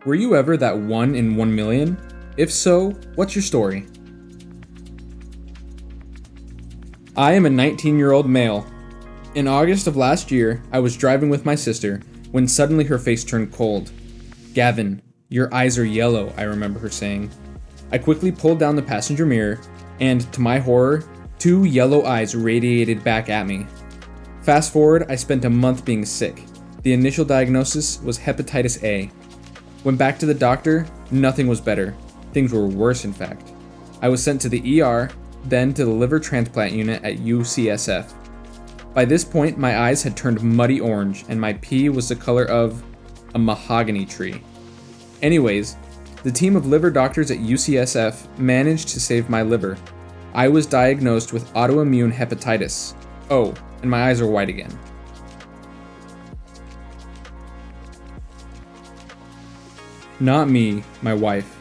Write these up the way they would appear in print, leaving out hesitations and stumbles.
Were you ever that 1 in 1 million? If so, what's your story? I am a 19-year-old male. In August of last year, I was driving with my sister when suddenly her face turned cold. "Gavin, your eyes are yellow," I remember her saying. I quickly pulled down the passenger mirror, and to my horror, 2 yellow eyes radiated back at me. Fast forward, I spent a month being sick. The initial diagnosis was hepatitis A. Went back to the doctor, nothing was better. Things were worse, in fact. I was sent to the ER, then to the liver transplant unit at UCSF. By this point, my eyes had turned muddy orange, and my pee was the color of a mahogany tree. Anyways, the team of liver doctors at UCSF managed to save my liver. I was diagnosed with autoimmune hepatitis. Oh, and my eyes are white again. Not me, my wife.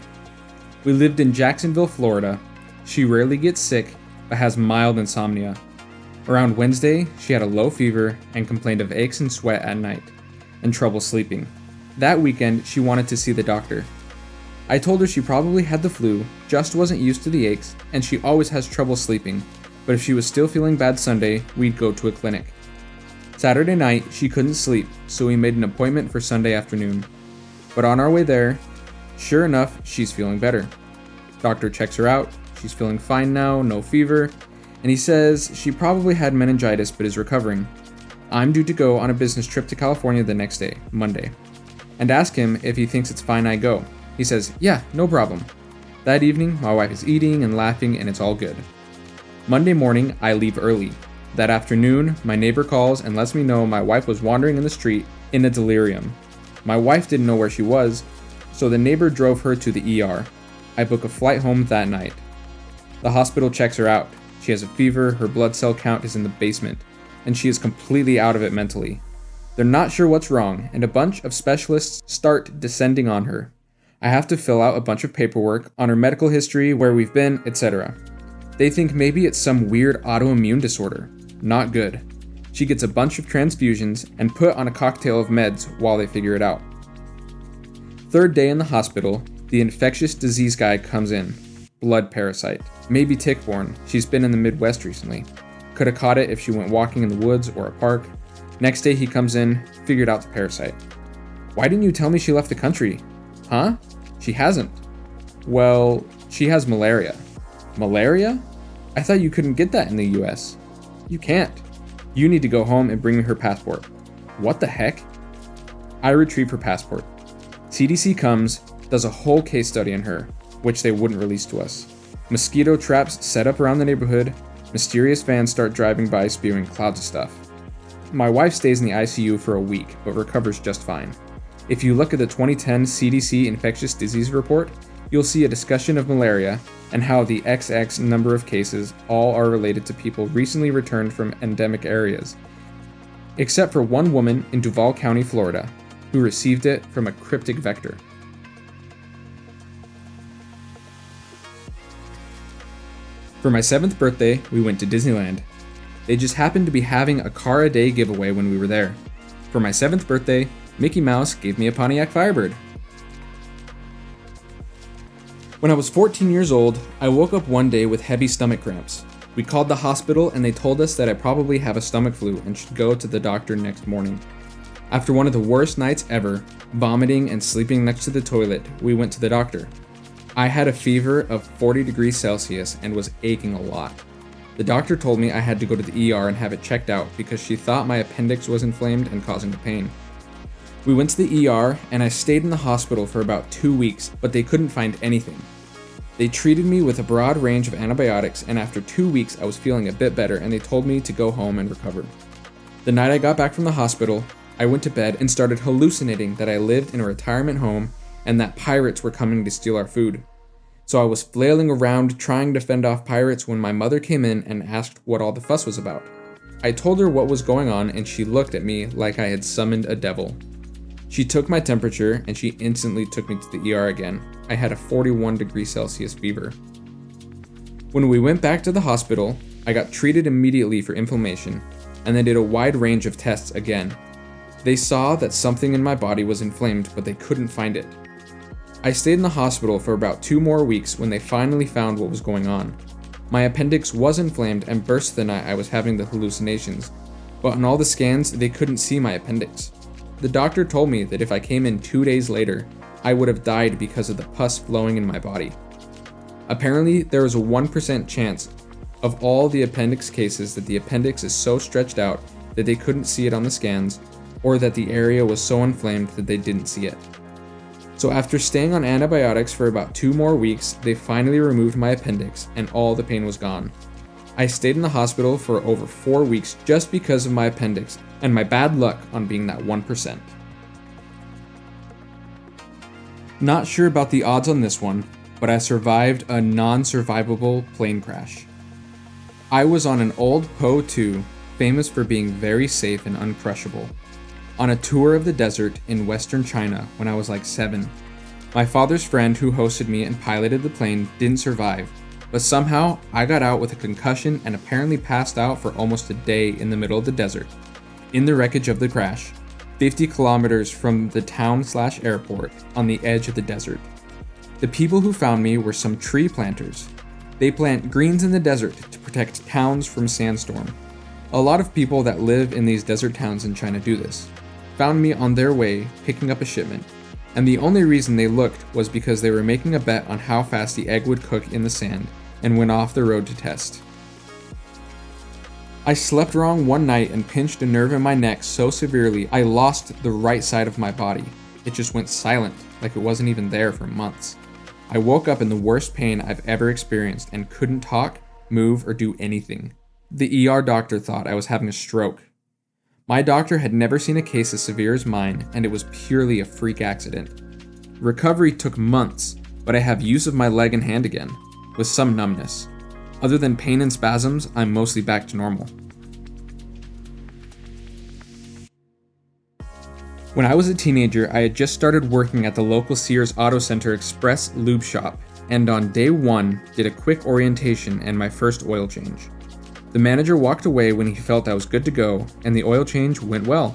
We lived in Jacksonville, Florida. She rarely gets sick, but has mild insomnia. Around Wednesday, she had a low fever and complained of aches and sweat at night, and trouble sleeping. That weekend, she wanted to see the doctor. I told her she probably had the flu, just wasn't used to the aches, and she always has trouble sleeping, but if she was still feeling bad Sunday, we'd go to a clinic. Saturday night, she couldn't sleep, so we made an appointment for Sunday afternoon. But on our way there, sure enough, she's feeling better. Doctor checks her out, she's feeling fine now, no fever, and he says she probably had meningitis but is recovering. I'm due to go on a business trip to California the next day, Monday, and ask him if he thinks it's fine I go. He says, yeah, no problem. That evening, my wife is eating and laughing and it's all good. Monday morning, I leave early. That afternoon, my neighbor calls and lets me know my wife was wandering in the street in a delirium. My wife didn't know where she was, so the neighbor drove her to the ER. I book a flight home that night. The hospital checks her out. She has a fever, her blood cell count is in the basement, and she is completely out of it mentally. They're not sure what's wrong, and a bunch of specialists start descending on her. I have to fill out a bunch of paperwork on her medical history, where we've been, etc. They think maybe it's some weird autoimmune disorder. Not good. She gets a bunch of transfusions and put on a cocktail of meds while they figure it out. Third day in the hospital, the infectious disease guy comes in. Blood parasite. Maybe tick-borne. She's been in the Midwest recently. Could have caught it if she went walking in the woods or a park. Next day he comes in, figured out the parasite. Why didn't you tell me she left the country? Huh? She hasn't. Well, she has malaria. Malaria? I thought you couldn't get that in the US. You can't. You need to go home and bring me her passport. What the heck? I retrieve her passport. CDC comes, does a whole case study on her, which they wouldn't release to us. Mosquito traps set up around the neighborhood. Mysterious vans start driving by spewing clouds of stuff. My wife stays in the ICU for a week, but recovers just fine. If you look at the 2010 CDC infectious disease report, you'll see a discussion of malaria and how the XX number of cases all are related to people recently returned from endemic areas, except for one woman in Duval County, Florida, who received it from a cryptic vector. For my 7th birthday, we went to Disneyland. They just happened to be having a car a day giveaway when we were there. For my 7th birthday, Mickey Mouse gave me a Pontiac Firebird. When I was 14 years old, I woke up one day with heavy stomach cramps. We called the hospital and they told us that I probably have a stomach flu and should go to the doctor next morning. After one of the worst nights ever, vomiting and sleeping next to the toilet, we went to the doctor. I had a fever of 40 degrees Celsius and was aching a lot. The doctor told me I had to go to the ER and have it checked out because she thought my appendix was inflamed and causing the pain. We went to the ER and I stayed in the hospital for about 2 weeks, but they couldn't find anything. They treated me with a broad range of antibiotics, and after 2 weeks I was feeling a bit better and they told me to go home and recover. The night I got back from the hospital, I went to bed and started hallucinating that I lived in a retirement home and that pirates were coming to steal our food. So I was flailing around trying to fend off pirates when my mother came in and asked what all the fuss was about. I told her what was going on and she looked at me like I had summoned a devil. She took my temperature and she instantly took me to the ER again. I had a 41 degrees Celsius fever. When we went back to the hospital, I got treated immediately for inflammation and they did a wide range of tests again. They saw that something in my body was inflamed, but they couldn't find it. I stayed in the hospital for about 2 more weeks when they finally found what was going on. My appendix was inflamed and burst the night I was having the hallucinations, but on all the scans, they couldn't see my appendix. The doctor told me that if I came in 2 days later, I would have died because of the pus flowing in my body. Apparently, there was a 1% chance of all the appendix cases that the appendix is so stretched out that they couldn't see it on the scans, or that the area was so inflamed that they didn't see it. So after staying on antibiotics for about 2 more weeks, they finally removed my appendix and all the pain was gone. I stayed in the hospital for over 4 weeks just because of my appendix and my bad luck on being that 1%. Not sure about the odds on this one, but I survived a non-survivable plane crash. I was on an old Po 2, famous for being very safe and uncrushable, on a tour of the desert in western China when I was like 7. My father's friend who hosted me and piloted the plane didn't survive, but somehow I got out with a concussion and apparently passed out for almost a day in the middle of the desert, in the wreckage of the crash, 50 kilometers from the town/airport on the edge of the desert. The people who found me were some tree planters. They plant greens in the desert to protect towns from sandstorm. A lot of people that live in these desert towns in China do this. Found me on their way picking up a shipment, and the only reason they looked was because they were making a bet on how fast the egg would cook in the sand and went off the road to test. I slept wrong one night and pinched a nerve in my neck so severely I lost the right side of my body. It just went silent, like it wasn't even there for months. I woke up in the worst pain I've ever experienced and couldn't talk, move, or do anything. The ER doctor thought I was having a stroke. My doctor had never seen a case as severe as mine, and it was purely a freak accident. Recovery took months, but I have use of my leg and hand again, with some numbness. Other than pain and spasms, I'm mostly back to normal. When I was a teenager, I had just started working at the local Sears Auto Center Express Lube Shop, and on day 1, did a quick orientation and my first oil change. The manager walked away when he felt I was good to go, and the oil change went well.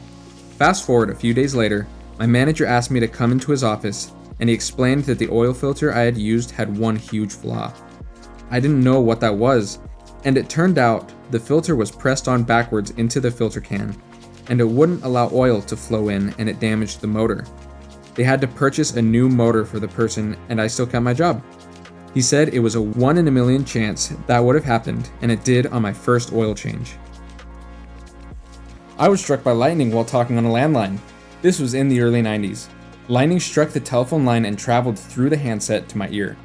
Fast forward a few days later, my manager asked me to come into his office, and he explained that the oil filter I had used had one huge flaw. I didn't know what that was, and it turned out the filter was pressed on backwards into the filter can, and it wouldn't allow oil to flow in, and it damaged the motor. They had to purchase a new motor for the person, and I still kept my job. He said it was a 1 in a million chance that would have happened, and it did on my first oil change. I was struck by lightning while talking on a landline. This was in the early 90s. Lightning struck the telephone line and traveled through the handset to my ear.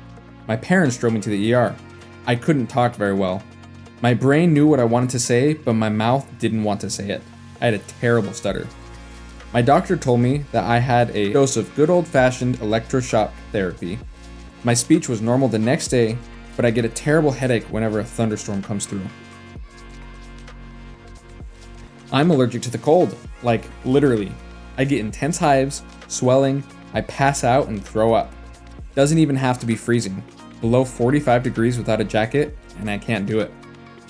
My parents drove me to the ER. I couldn't talk very well. My brain knew what I wanted to say, but my mouth didn't want to say it. I had a terrible stutter. My doctor told me that I had a dose of good old-fashioned electroshock therapy. My speech was normal the next day, but I get a terrible headache whenever a thunderstorm comes through. I'm allergic to the cold, like literally. I get intense hives, swelling, I pass out and throw up. Doesn't even have to be freezing. Below 45 degrees without a jacket, and I can't do it.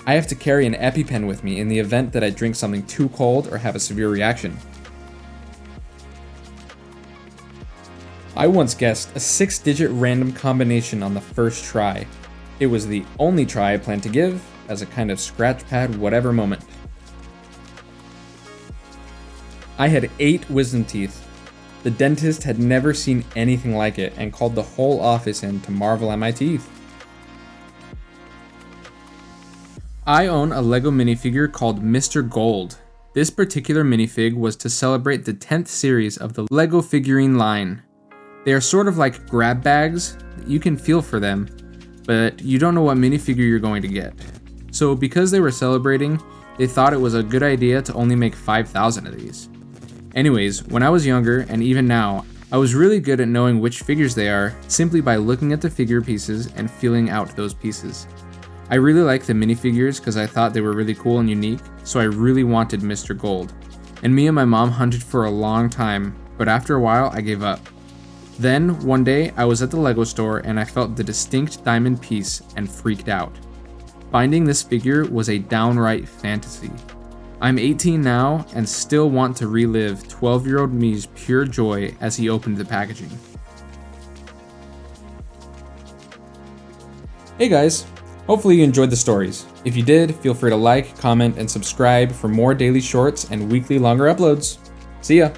I have to carry an EpiPen with me in the event that I drink something too cold or have a severe reaction. I once guessed a 6-digit random combination on the first try. It was the only try I planned to give, as a kind of scratch pad whatever moment. I had 8 wisdom teeth. The dentist had never seen anything like it and called the whole office in to marvel at my teeth. I own a LEGO minifigure called Mr. Gold. This particular minifig was to celebrate the 10th series of the LEGO figurine line. They are sort of like grab bags. You can feel for them, but you don't know what minifigure you're going to get. So because they were celebrating, they thought it was a good idea to only make 5,000 of these. Anyways, when I was younger, and even now, I was really good at knowing which figures they are simply by looking at the figure pieces and feeling out those pieces. I really liked the minifigures because I thought they were really cool and unique, so I really wanted Mr. Gold. And me and my mom hunted for a long time, but after a while I gave up. Then, one day, I was at the LEGO store and I felt the distinct diamond piece and freaked out. Finding this figure was a downright fantasy. I'm 18 now and still want to relive 12-year-old me's pure joy as he opened the packaging. Hey guys, hopefully you enjoyed the stories. If you did, feel free to like, comment, and subscribe for more daily shorts and weekly longer uploads. See ya!